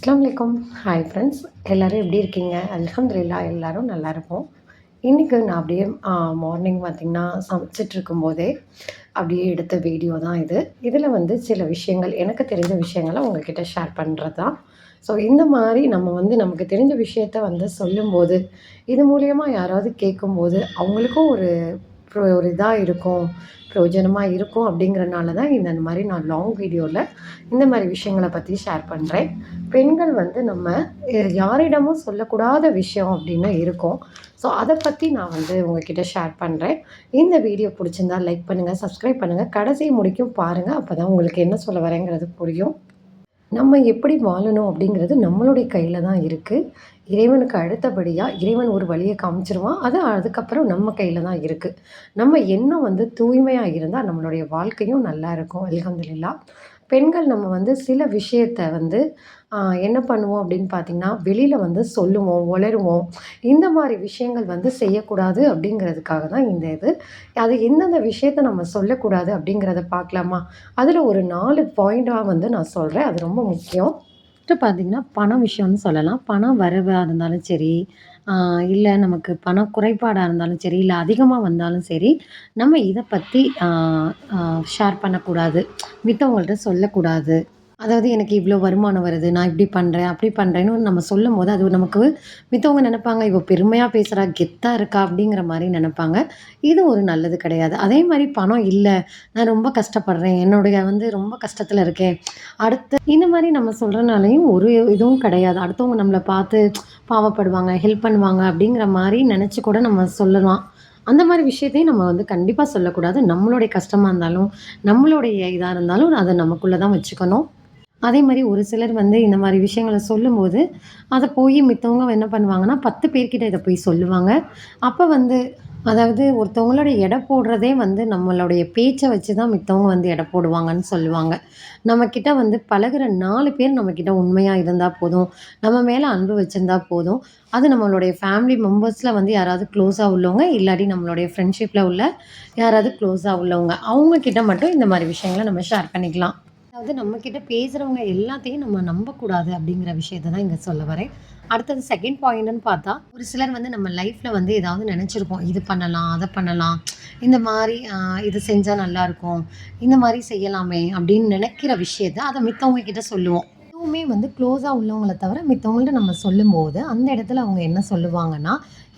அஸ்ஸலாமு அலைக்கும். Hi friends, எல்லோரும் எப்படி இருக்கீங்க? அல்ஹம்துலில்லாஹ் எல்லோரும் நல்லா இருப்போம். இன்றைக்கி நான் அப்படியே மார்னிங் பார்த்திங்கன்னா சமைச்சிட்ருக்கும்போதே அப்படியே எடுத்த வீடியோ தான் இது. இதில் வந்து சில விஷயங்கள் எனக்கு தெரிஞ்ச விஷயங்களை உங்ககிட்ட ஷேர் பண்ணுறது தான். ஸோ இந்த மாதிரி நம்ம வந்து நமக்கு தெரிஞ்ச விஷயத்த வந்து சொல்லும்போது, இது மூலியமாக யாராவது கேட்கும்போது அவங்களுக்கும் ஒரு இதாக இருக்கும், பிரயோஜனமாக இருக்கும் அப்படிங்கிறனால தான் இந்த மாதிரி நான் லாங் வீடியோவில் இந்த மாதிரி விஷயங்களை பற்றி ஷேர் பண்ணுறேன். பெண்கள் வந்து நம்ம யாரிடமும் சொல்லக்கூடாத விஷயம் அப்படின்னு இருக்கும். ஸோ அதை பற்றி நான் வந்து உங்ககிட்ட ஷேர் பண்ணுறேன். இந்த வீடியோ பிடிச்சிருந்தா லைக் பண்ணுங்கள், சப்ஸ்கிரைப் பண்ணுங்கள், கடைசி முடிக்கும் பாருங்கள். அப்போ தான் உங்களுக்கு என்ன சொல்ல வரேங்கிறது புரியும். நம்ம எப்படி வாழணும் அப்படிங்கிறது நம்மளுடைய கையில் தான் இருக்குது. இறைவனுக்கு அடுத்தபடியாக இறைவன் ஒரு வழியை காமிச்சிருவான். அதுக்கப்புறம் நம்ம கையில் தான் இருக்குது. நம்ம எண்ணம் வந்து தூய்மையாக இருந்தால் நம்மளுடைய வாழ்க்கையும் நல்லா இருக்கும். அல்ஹம்துலில்லாஹ். பெண்கள் நம்ம வந்து சில விஷயத்த வந்து என்ன பண்ணுவோம் அப்படின்னு பார்த்திங்கன்னா, வெளியில் வந்து சொல்லுவோம், உளறுவோம். இந்த மாதிரி விஷயங்கள் வந்து செய்யக்கூடாது அப்படிங்கிறதுக்காக தான் இந்த இது. அது எந்தெந்த விஷயத்த நம்ம சொல்லக்கூடாது அப்படிங்கிறத பார்க்கலாமா? அதில் ஒரு 4 பாயிண்ட்டாக வந்து நான் சொல்கிறேன். அது ரொம்ப முக்கியம். ஃபஸ்ட்டு பார்த்திங்கன்னா, பண விஷயம்னு சொல்லலாம். பணம் வரவா இருந்தாலும் சரி, இல்லை நமக்கு பண குறைபாடாக இருந்தாலும் சரி, இல்லை அதிகமாக வந்தாலும் சரி, நம்ம இதை பற்றி ஷேர் பண்ணக்கூடாது. மித்தவங்கள்ட்ட சொல்லக்கூடாது. அதாவது எனக்கு இவ்வளோ வருமானம் வருது, நான் இப்படி பண்ணுறேன், அப்படி பண்ணுறேன்னு நம்ம சொல்லும்போது, அது நமக்கு மித்தவங்க நினைப்பாங்க, இவ பெருமையாக பேசுகிறா, கெத்தா இருக்கா அப்படிங்கிற மாதிரி நினைப்பாங்க. இது ஒரு நல்லது கிடையாது. அதே மாதிரி பணம் இல்லை, நான் ரொம்ப கஷ்டப்படுறேன், என்னுடைய வந்து ரொம்ப கஷ்டத்தில் இருக்கேன், அடுத்து இந்த மாதிரி நம்ம சொல்கிறனாலையும் ஒரு இதுவும் கிடையாது. அடுத்தவங்க நம்மளை பார்த்து பாவப்படுவாங்க, ஹெல்ப் பண்ணுவாங்க அப்படிங்கிற மாதிரி நினச்சி கூட நம்ம சொல்லலாம். அந்த மாதிரி விஷயத்தையும் நம்ம வந்து கண்டிப்பாக சொல்லக்கூடாது. நம்மளுடைய கஷ்டமாக இருந்தாலும், நம்மளுடைய இதாக இருந்தாலும் அதை நமக்குள்ளே தான் வச்சுக்கணும். அதே மாதிரி ஒரு சிலர் வந்து இந்த மாதிரி விஷயங்கள சொல்லும்போது, அத போய் மித்தவங்க என்ன பண்ணுவாங்கன்னா, 10 பேர்கிட்ட இத போய் சொல்லுவாங்க. அப்ப வந்து அதாவது ஒருத்தவங்களோட எடை போடுறதே வந்து நம்மளுடைய பேச்ச வச்சு தான் மித்தவங்க வந்து எடை போடுவாங்கன்னு சொல்லுவாங்க. நம்மக்கிட்ட வந்து பழகுற 4 பேர் நம்மக்கிட்ட உண்மையா இருந்தா போதும். நம்ம மேல அன்பு வச்சிருந்தா போதும். அது நம்மளுடைய ஃபேமிலி மெம்பர்ஸ்ல வந்து யாராவது க்ளோஸா உள்ளவங்க, இல்லாட்டி நம்மளுடைய ஃப்ரெண்ட்ஷிப்ல உள்ள யாராவது க்ளோஸா உள்ளவங்க. அவங்க கிட்ட மட்டும் இந்த மாரி விஷயங்கள நம்ம ஷேர் பண்ணிக்கலாம். அதாவது நம்மக்கிட்ட பேசுகிறவங்க எல்லாத்தையும் நம்ம நம்பக்கூடாது அப்படிங்கிற விஷயத்த தான் இங்கே சொல்ல வரேன். அடுத்தது செகண்ட் பாயிண்ட்டுன்னு பார்த்தா, ஒரு சிலர் வந்து நம்ம லைஃப்பில் வந்து ஏதாவது நினச்சிருப்போம். இது பண்ணலாம், அதை பண்ணலாம், இந்த மாதிரி இது செஞ்சால் நல்லாயிருக்கும், இந்த மாதிரி செய்யலாமே அப்படின்னு நினைக்கிற விஷயத்த அதை மித்தவங்க கிட்ட சொல்லுவோம். எதுவுமே வந்து க்ளோஸா உள்ளவங்கள தவிர மித்தவங்கள்ட்ட நம்ம சொல்லும்போது, அந்த இடத்துல அவங்க என்ன சொல்லுவாங்கன்னா,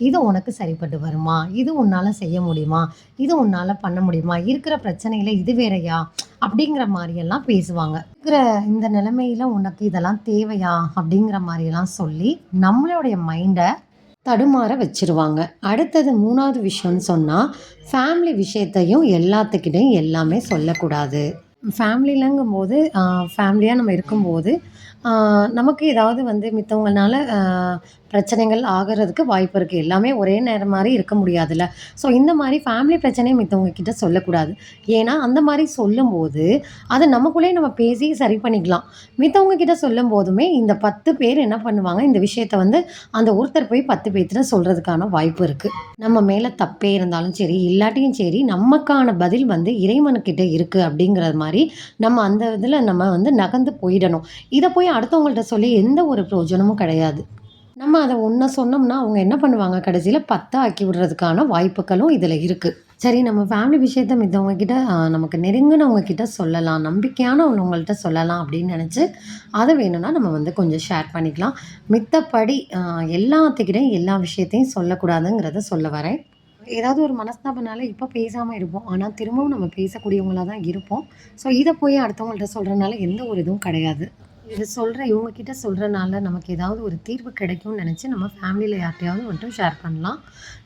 "இது உனக்கு சரிப்பட்டு வருமா? இது உன்னால செய்ய முடியுமா? இது உன்னால பண்ண முடியுமா? இருக்கிற பிரச்சனையில இது வேறயா?" அப்படிங்கிற மாரியெல்லாம் பேசுவாங்க. "இருக்கிற இந்த நிலைமையில உனக்கு இதெல்லாம் தேவையா?" அப்படிங்கிற மாரியெல்லாம் சொல்லி, நம்மளுடைய மைண்ட தடுமாற வச்சுருவாங்க. அடுத்தது 3வது விஷயம்னு சொன்னா, ஃபேமிலி விஷயத்தையும் எல்லாத்துக்கிட்டயும் எல்லாமே சொல்லக்கூடாது. ஃபேமிலிலங்கும்போது ஃபேமிலியா நம்ம இருக்கும்போது, நமக்கு ஏதாவது வந்து மித்தவங்கனால பிரச்சனைகள் ஆகுறதுக்கு வாய்ப்பு இருக்கு. எல்லாமே ஒரே நேரம் மாரி இருக்க முடியாதுல்ல. ஸோ இந்த மாரி ஃபேமிலி பிரச்சனைய மித்தவங்க கிட்ட சொல்லக்கூடாது. ஏன்னா, அந்த மாரி சொல்லும்போது, அத நமக்குள்ளயே நம்ம பேசி சரி பண்ணிக்கலாம். மித்தவங்க கிட்ட சொல்லும்போதுமே, இந்த 10 பேர் என்ன பண்ணுவாங்க, இந்த விஷயத்த வந்து அந்த ஒருத்தர் போய் 10 பேர்ட்ட சொல்றதுக்கான வாய்ப்பு இருக்கு. நம்ம மேல தப்பே இருந்தாலும் சரி, இல்லாட்டியும் சரி, நமக்கான பதில் வந்து இறைவனுக்கிட்ட இருக்கு அப்படிங்கிற மாரி, நம்ம அந்த இதுல நம்ம வந்து நகர்ந்து போயிடணும். இத போய் அடுத்தவங்கள்ட்ட சொல்லி எந்த ஒரு பிரயோஜனமும் கிடையாது. நம்ம அத ஒண்ண சொன்னோம்னா, அவங்க என்ன பண்ணுவாங்க, கடைசியில 10 ஆக்கி விடுறதுக்கான வாய்ப்புகளும் இதுல இருக்கு. சரி, நம்ம ஃபேமிலி விஷயத்த மித்தவங்க கிட்ட நமக்கு நெருங்குனவங்க கிட்ட சொல்லலாம். நம்பிக்கையான உள்ளவங்கள்ட்ட சொல்லலாம் அப்படின்னு நெனச்சு, அத வேணும்னா நம்ம வந்து கொஞ்சம் ஷேர் பண்ணிக்கலாம். மித்தபடி எல்லாத்துக்கிட்டயும் எல்லா விஷயத்தையும் சொல்லக்கூடாதுங்கிறத சொல்ல வரேன். ஏதாவது ஒரு மனஸ்தாபம்னால இப்ப பேசாம இருப்போம். ஆனா திரும்பவும் நம்ம பேசக்கூடியவங்களா தான் இருப்போம். ஸோ இத போய் அடுத்தவங்கள்ட்ட சொல்றனால எந்த ஒரு இதுவும் கிடையாது. இது இவங்க கிட்ட சொல்றனால நமக்கு ஏதாவது ஒரு தீர்வு கிடைக்கும்னு நெனச்சு நம்ம ஃபேமிலில யார்ட்டயாவது மட்டும் ஷேர் பண்ணலாம்.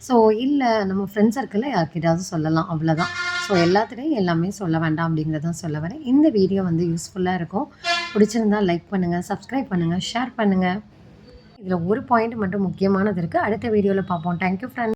ஸோ இல்ல நம்ம ஃப்ரெண்ட் சர்க்கிள்ல யார்கிட்டயாவது சொல்லலாம். அவ்வளோதான். ஸோ எல்லாத்துலயும் எல்லாமே சொல்ல வேண்டாம் அப்படிங்கிறத தான் சொல்ல வரேன். இந்த வீடியோ வந்து யூஸ்ஃபுல்லா இருக்கும். பிடிச்சிருந்தா லைக் பண்ணுங்க, சப்ஸ்கிரைப் பண்ணுங்க, ஷேர் பண்ணுங்க. இதுல ஒரு பாயிண்ட் மட்டும் முக்கியமானது இருக்கு. அடுத்த வீடியோல பார்ப்போம். Thank you friends.